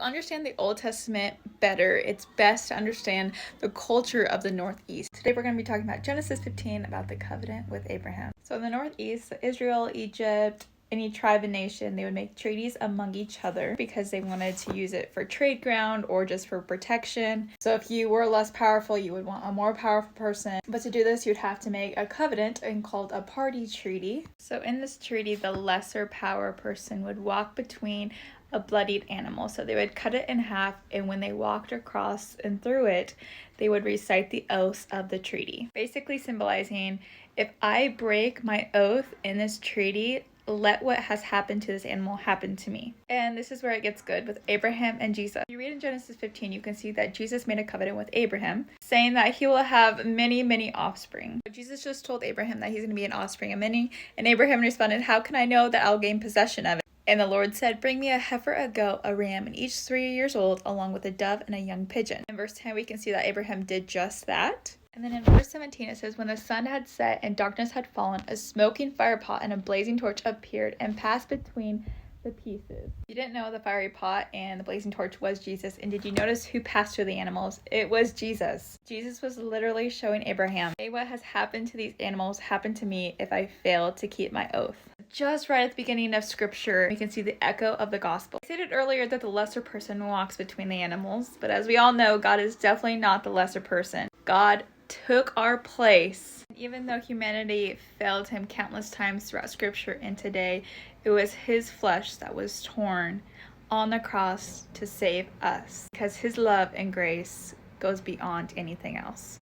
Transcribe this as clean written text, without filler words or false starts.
understand the Old Testament better, it's best to understand the culture of the Northeast. Today we're going to be talking about Genesis 15, about the covenant with Abraham. So in the Northeast, Israel, Egypt, any tribe and nation, they would make treaties among each other because they wanted to use it for trade ground or just for protection. So if you were less powerful, you would want a more powerful person. But to do this, you'd have to make a covenant and called a party treaty. So in this treaty, the lesser power person would walk between a bloodied animal. So they would cut it in half, and when they walked across and through it, they would recite the oaths of the treaty, basically symbolizing, if I break my oath in this treaty, let what has happened to this animal happen to me. And this is where it gets good with Abraham and Jesus. If you read in Genesis 15, you can see that Jesus made a covenant with Abraham, saying that he will have many offspring. Jesus just told Abraham that he's going to be an offspring of many, and Abraham responded, how can I know that I'll gain possession of it? And the Lord said, bring me a heifer, a goat, a ram, and each 3 years old, along with a dove and a young pigeon. In verse 10, we can see that Abraham did just that. And then in verse 17, it says, when the sun had set and darkness had fallen, a smoking fire pot and a blazing torch appeared and passed between the pieces. You didn't know the fiery pot and the blazing torch was Jesus. And did you notice who passed through the animals? It was Jesus. Jesus was literally showing Abraham, hey, what has happened to these animals happened to me if I fail to keep my oath. Just right at the beginning of scripture, we can see the echo of the gospel. I stated earlier that the lesser person walks between the animals, but as we all know, God is definitely not the lesser person. God took our place. Even though humanity failed him countless times throughout scripture and today, it was his flesh that was torn on the cross to save us, because his love and grace goes beyond anything else.